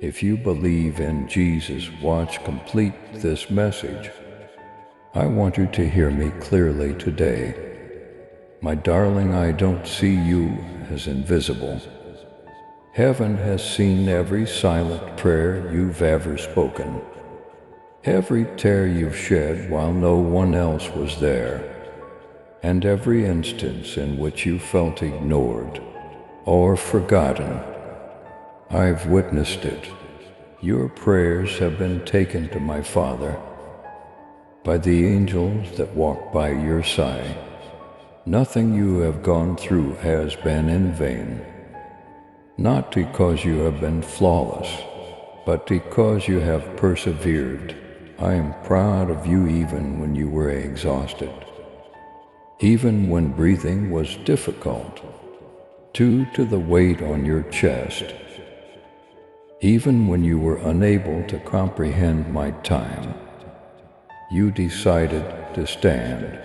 If you believe in Jesus, watch complete this message. I want you to hear me clearly today. My darling, I don't see you as invisible. Heaven has seen every silent prayer you've ever spoken, every tear you've shed while no one else was there, and every instance in which you felt ignored or forgotten. I've witnessed it. Your prayers have been taken to my Father by the angels that walk by your side. Nothing you have gone through has been in vain, not because you have been flawless, but because you have persevered. I am proud of you even when you were exhausted, even when breathing was difficult due to the weight on your chest, even when you were unable to comprehend my time. You decided to stand.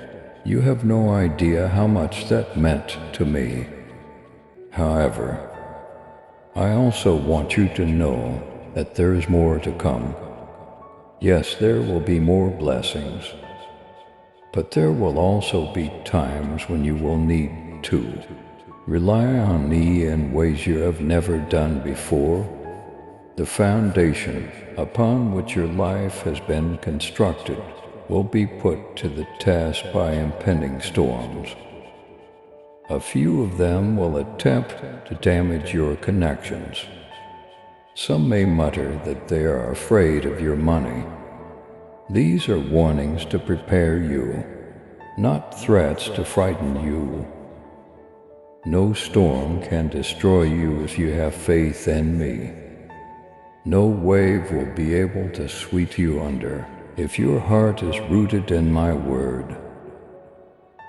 You have no idea how much that meant to me. However, I also want you to know that there is more to come. Yes, there will be more blessings, but there will also be times when you will need to rely on me in ways you have never done before. The foundation upon which your life has been constructed will be put to the test by impending storms. A few of them will attempt to damage your connections. Some may mutter that they are afraid of your money. These are warnings to prepare you, not threats to frighten you. No storm can destroy you if you have faith in me. No wave will be able to sweep you under if your heart is rooted in my word.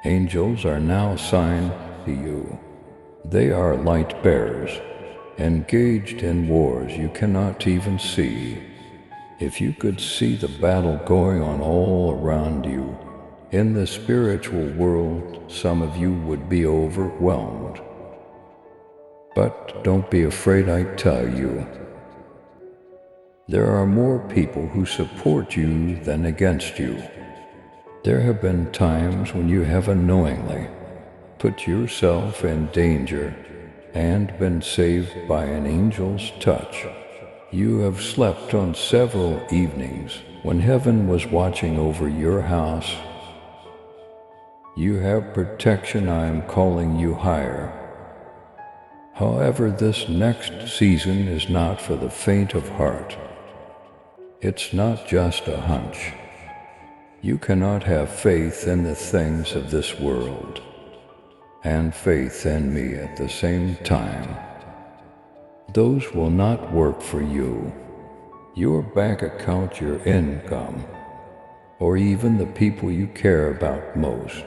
Angels are now assigned to you. They are light bearers, engaged in wars you cannot even see. If you could see the battle going on all around you, in the spiritual world, some of you would be overwhelmed. But don't be afraid, I tell you. There are more people who support you than against you. There have been times when you have unknowingly put yourself in danger and been saved by an angel's touch. You have slept on several evenings when heaven was watching over your house. You have protection. I am calling you higher. However, this next season is not for the faint of heart. It's not just a hunch. You cannot have faith in the things of this world and faith in me at the same time. Those will not work for you. Your bank account, your income, or even the people you care about most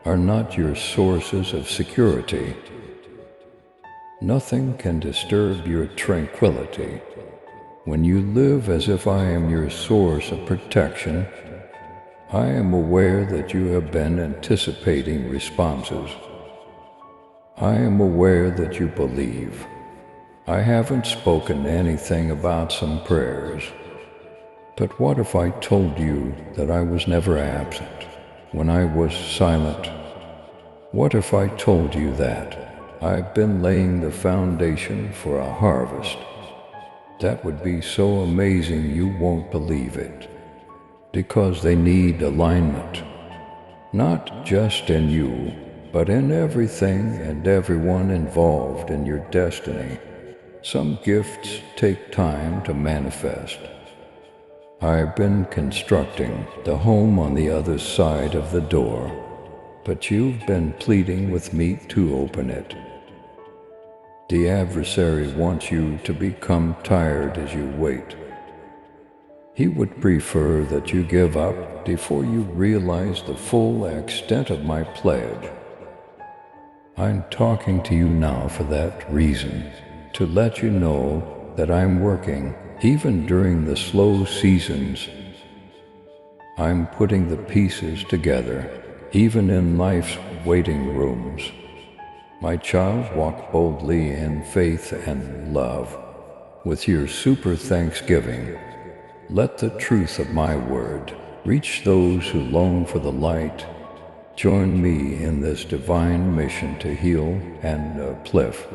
are not your sources of security. Nothing can disturb your tranquility. When you live as if I am your source of protection, I am aware that you have been anticipating responses. I am aware that you believe. I haven't spoken anything about some prayers. But what if I told you that I was never absent when I was silent? What if I told you that I've been laying the foundation for a harvest? That would be so amazing you won't believe it, because they need alignment, not just in you, but in everything and everyone involved in your destiny. Some gifts take time to manifest. I've been constructing the home on the other side of the door, but you've been pleading with me to open it. The adversary wants you to become tired as you wait. He would prefer that you give up before you realize the full extent of my pledge. I'm talking to you now for that reason, to let you know that I'm working even during the slow seasons. I'm putting the pieces together, even in life's waiting rooms. My child, walk boldly in faith and love. With your super thanksgiving, let the truth of my word reach those who long for the light. Join me in this divine mission to heal and uplift.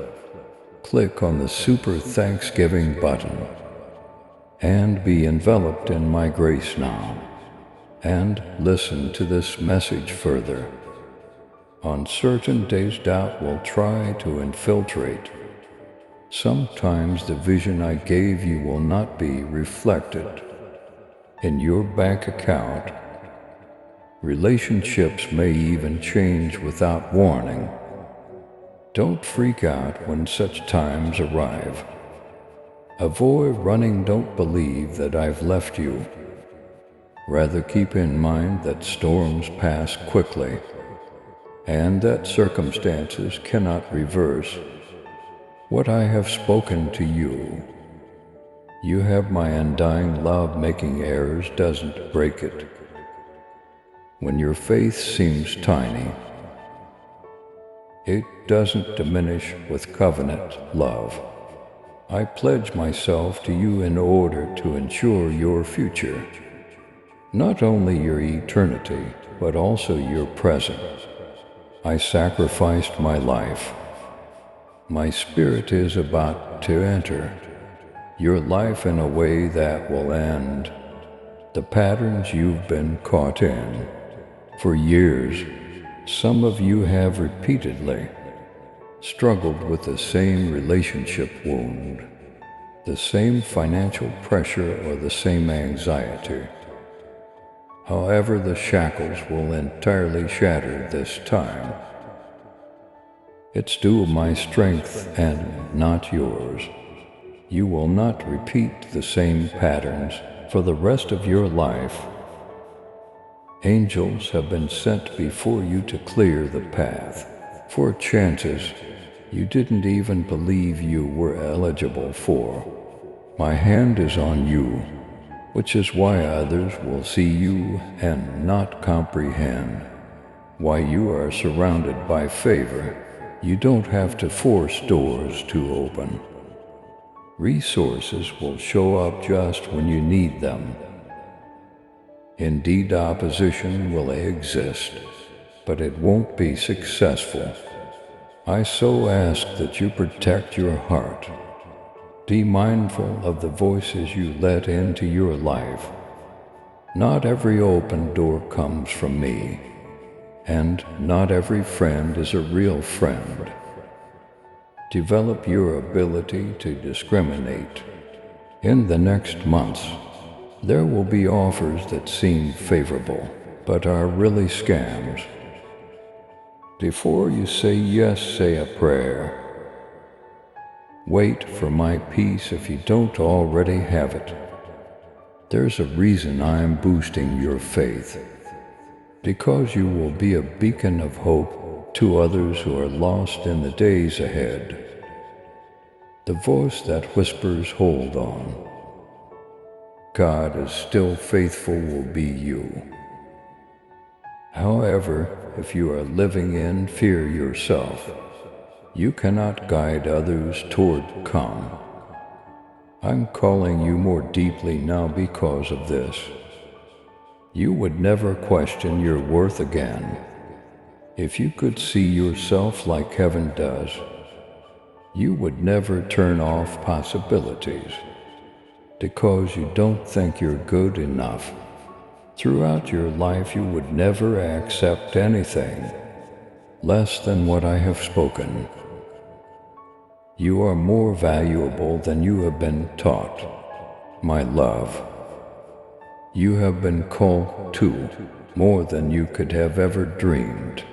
Click on the Super Thanksgiving button and be enveloped in my grace now. And listen to this message further. On certain days, doubt will try to infiltrate. Sometimes the vision I gave you will not be reflected in your bank account. Relationships may even change without warning. Don't freak out when such times arrive. Avoid running, don't believe that I've left you. Rather keep in mind that storms pass quickly and that circumstances cannot reverse what I have spoken to you. You have my undying love. Making errors doesn't break it. When your faith seems tiny, it doesn't diminish with covenant love. I pledge myself to you in order to ensure your future, not only your eternity, but also your present. I sacrificed my life. My spirit is about to enter your life in a way that will end the patterns you've been caught in. For years, some of you have repeatedly struggled with the same relationship wound, the same financial pressure, or the same anxiety. However, the shackles will entirely shatter this time. It's due to my strength and not yours. You will not repeat the same patterns for the rest of your life. Angels have been sent before you to clear the path for chances you didn't even believe you were eligible for. My hand is on you, which is why others will see you and not comprehend why you are surrounded by favor. You don't have to force doors to open. Resources will show up just when you need them. Indeed, opposition will exist, but it won't be successful. I so ask that you protect your heart. Be mindful of the voices you let into your life. Not every open door comes from me, and not every friend is a real friend. Develop your ability to discriminate. In the next months, there will be offers that seem favorable, but are really scams. Before you say yes, say a prayer. Wait for my peace if you don't already have it. There's a reason I'm boosting your faith, because you will be a beacon of hope to others who are lost in the days ahead. The voice that whispers, hold on. God is still faithful will be you. However, if you are living in fear yourself, you cannot guide others toward calm. I'm calling you more deeply now because of this. You would never question your worth again. If you could see yourself like heaven does, you would never turn off possibilities because you don't think you're good enough. Throughout your life, you would never accept anything less than what I have spoken. You are more valuable than you have been taught, my love. You have been called to more than you could have ever dreamed.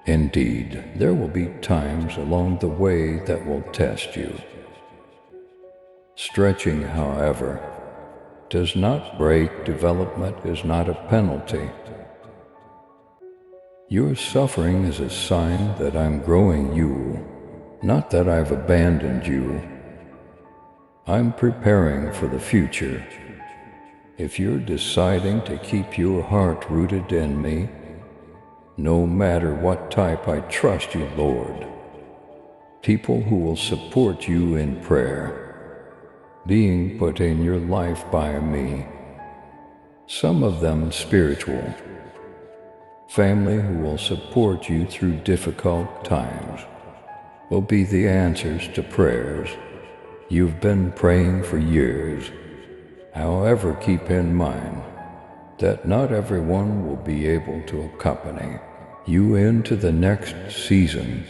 Indeed, there will be times along the way that will test you. Stretching, however, does not break. Development is not a penalty. Your suffering is a sign that I'm growing you, not that I've abandoned you. I'm preparing for the future. If you're deciding to keep your heart rooted in me, no matter what type, I trust you, Lord. People who will support you in prayer. being put in your life by me, some of them spiritual. Family who will support you through difficult times will be the answers to prayers you've been praying for years. However, keep in mind that not everyone will be able to accompany you into the next season.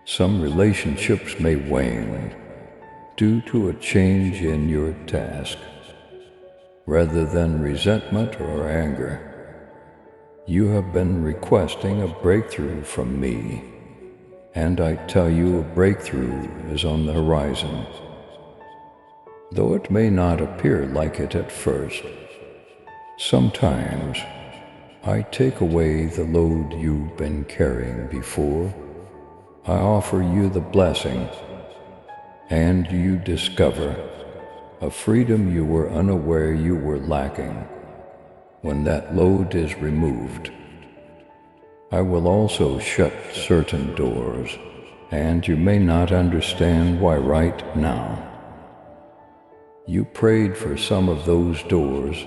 Some relationships may wane due to a change in your task. Rather than resentment or anger, you have been requesting a breakthrough from me, and I tell you a breakthrough is on the horizon. Though it may not appear like it at first, sometimes I take away the load you've been carrying before. I offer you the blessing, and you discover a freedom you were unaware you were lacking. When that load is removed, I will also shut certain doors, and you may not understand why right now. You prayed for some of those doors.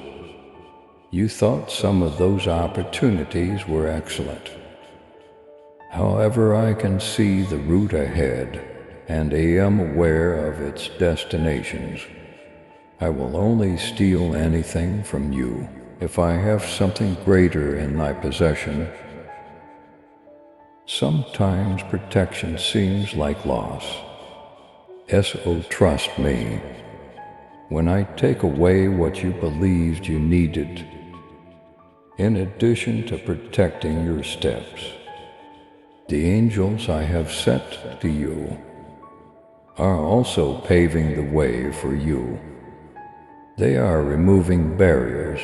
You thought some of those opportunities were excellent. However, I can see the route ahead, and I am aware of its destinations. I will only steal anything from you if I have something greater in my possession. Sometimes protection seems like loss. Trust me. When I take away what you believed you needed, in addition to protecting your steps, the angels I have sent to you are also paving the way for you. They are removing barriers,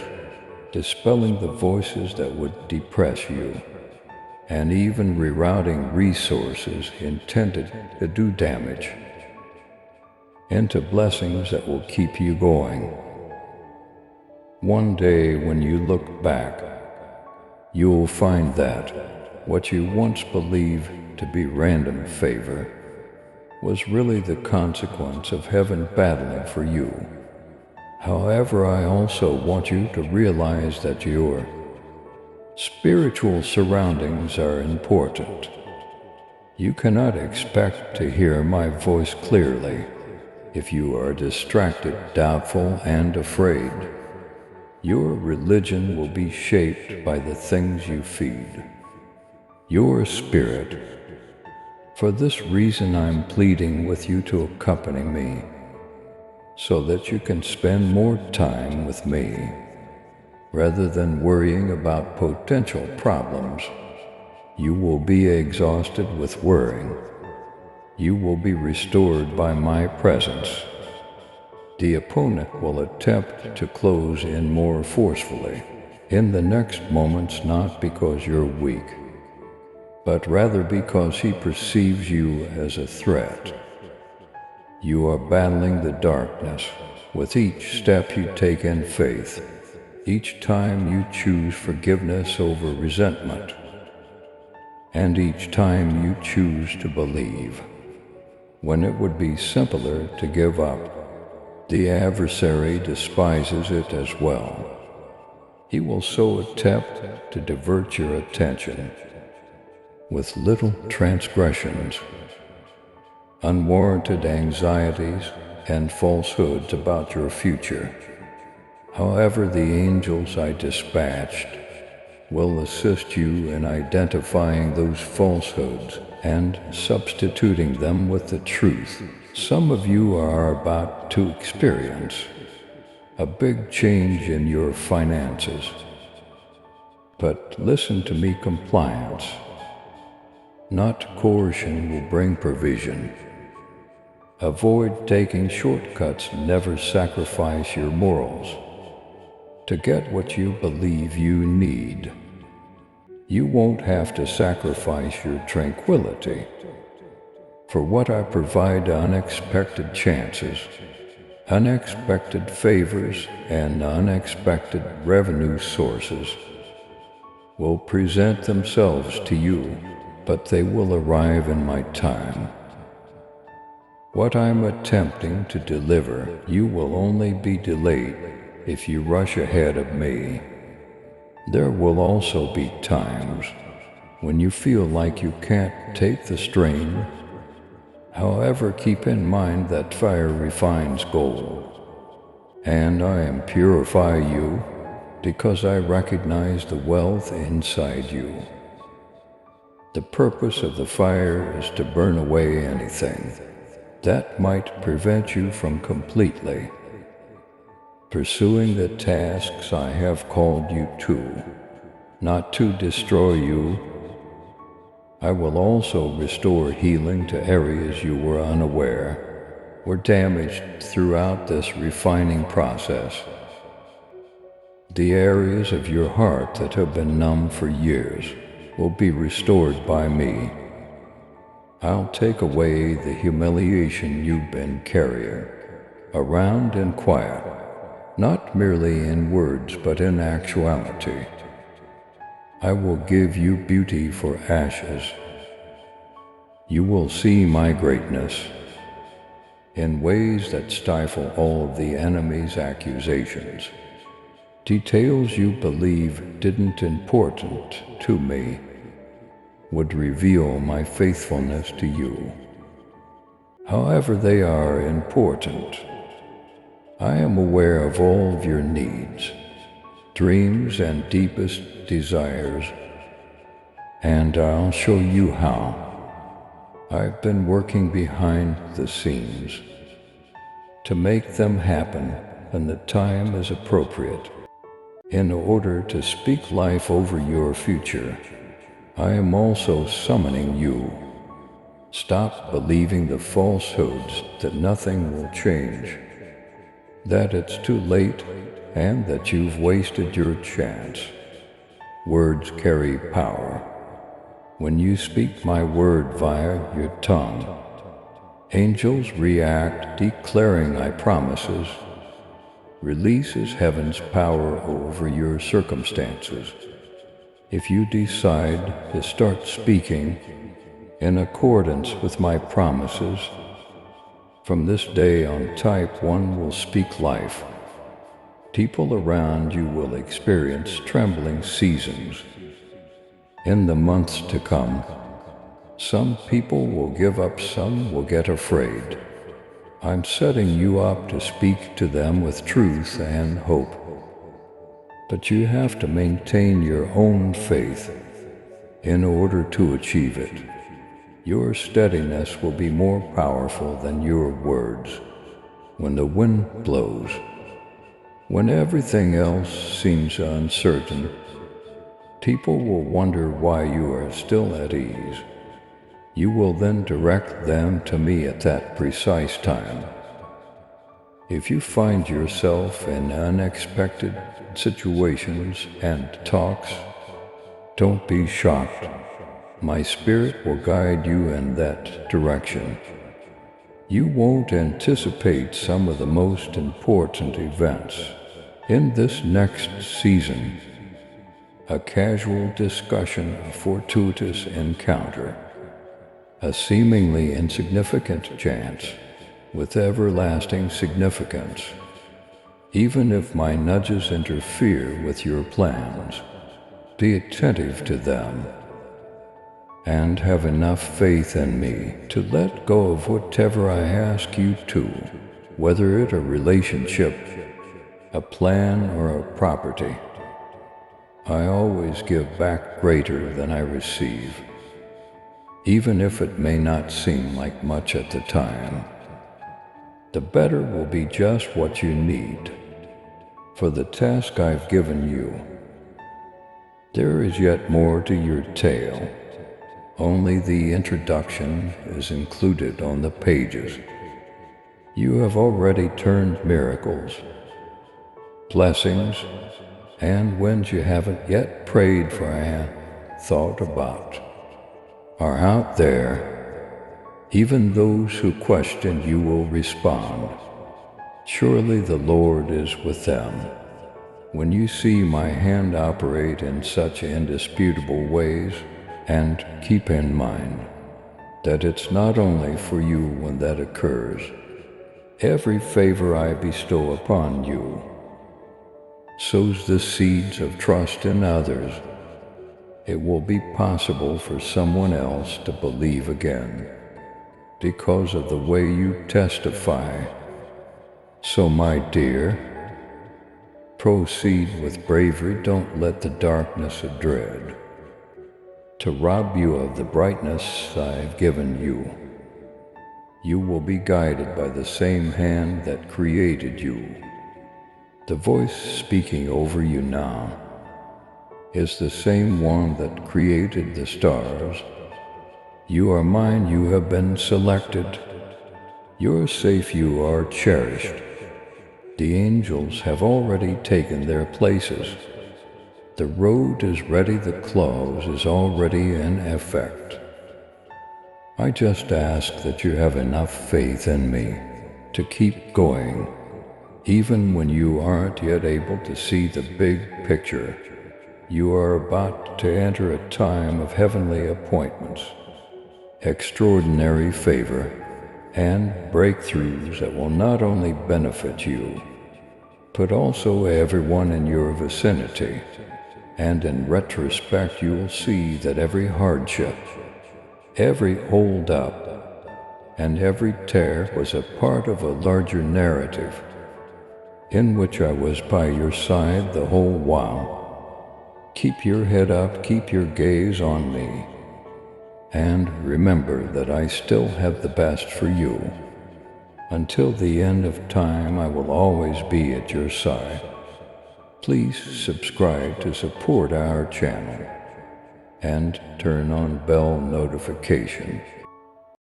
dispelling the voices that would depress you, and even rerouting resources intended to do damage into blessings that will keep you going. One day when you look back, you'll find that what you once believed to be random favor was really the consequence of heaven battling for you. However, I also want you to realize that your spiritual surroundings are important. You cannot expect to hear my voice clearly if you are distracted, doubtful, and afraid. Your religion will be shaped by the things you feed your spirit. For this reason, I'm pleading with you to accompany me, so that you can spend more time with me, rather than worrying about potential problems. You will be exhausted with worrying. You will be restored by my presence. The opponent will attempt to close in more forcefully in the next moments, not because you're weak, but rather because he perceives you as a threat. You are battling the darkness with each step you take in faith, each time you choose forgiveness over resentment, and each time you choose to believe when it would be simpler to give up. The adversary despises it as well. He will so attempt to divert your attention with little transgressions, unwarranted anxieties, and falsehoods about your future. However, the angels I dispatched will assist you in identifying those falsehoods and substituting them with the truth. Some of you are about to experience a big change in your finances. But listen to me, compliance, not coercion, will bring provision. Avoid taking shortcuts, never sacrifice your morals to get what you believe you need. You won't have to sacrifice your tranquility. For what I provide, unexpected chances, unexpected favors, and unexpected revenue sources will present themselves to you, but they will arrive in my time. What I'm attempting to deliver, you will only be delayed if you rush ahead of me. There will also be times when you feel like you can't take the strain. However, keep in mind that fire refines gold, and I am purify you because I recognize the wealth inside you. The purpose of the fire is to burn away anything that might prevent you from completely pursuing the tasks I have called you to, not to destroy you. I will also restore healing to areas you were unaware were damaged throughout this refining process. The areas of your heart that have been numb for years will be restored by me. I'll take away the humiliation you've been carrying around in quiet, not merely in words but in actuality. I will give you beauty for ashes. You will see my greatness in ways that stifle all of the enemy's accusations. Details you believe didn't important to me would reveal my faithfulness to you. However, they are important. I am aware of all of your needs, dreams, and deepest desires, and I'll show you how. I've been working behind the scenes to make them happen when the time is appropriate. In order to speak life over your future, I am also summoning you. Stop believing the falsehoods that nothing will change, that it's too late, and that you've wasted your chance. Words carry power. When you speak my word via your tongue, angels react, declaring I promises, releases heaven's power over your circumstances. If you decide to start speaking in accordance with my promises, from this day on, type 1 will speak life. People around you will experience trembling seasons. In the months to come, some people will give up, some will get afraid. I'm setting you up to speak to them with truth and hope. But you have to maintain your own faith in order to achieve it. Your steadiness will be more powerful than your words. When the wind blows, when everything else seems uncertain, people will wonder why you are still at ease. You will then direct them to me at that precise time. If you find yourself in unexpected situations and talks, don't be shocked. My spirit will guide you in that direction. You won't anticipate some of the most important events in this next season. A casual discussion, a fortuitous encounter, a seemingly insignificant chance with everlasting significance. Even if my nudges interfere with your plans, be attentive to them and have enough faith in me to let go of whatever I ask you to, whether it a relationship, a plan, or a property. I always give back greater than I receive, even if it may not seem like much at the time. The better will be just what you need for the task I've given you. There is yet more to your tale. Only the introduction is included on the pages. You have already turned miracles, blessings, and winds you haven't yet prayed for and thought about are out there. Even those who question you will respond. Surely the Lord is with them. When you see my hand operate in such indisputable ways, and keep in mind, that it's not only for you when that occurs. Every favor I bestow upon you sows the seeds of trust in others. It will be possible for someone else to believe again because of the way you testify. So, my dear, proceed with bravery. Don't let the darkness of dread to rob you of the brightness I've given you. You will be guided by the same hand that created you. The voice speaking over you now is the same one that created the stars. You are mine, you have been selected. You're safe, you are cherished. The angels have already taken their places. The road is ready, the clause is already in effect. I just ask that you have enough faith in me to keep going, even when you aren't yet able to see the big picture. You are about to enter a time of heavenly appointments, extraordinary favor, and breakthroughs that will not only benefit you, but also everyone in your vicinity. And in retrospect, you will see that every hardship, every hold-up, and every tear was a part of a larger narrative in which I was by your side the whole while. Keep your head up, keep your gaze on me, and remember that I still have the best for you. Until the end of time, I will always be at your side. Please subscribe to support our channel and turn on bell notification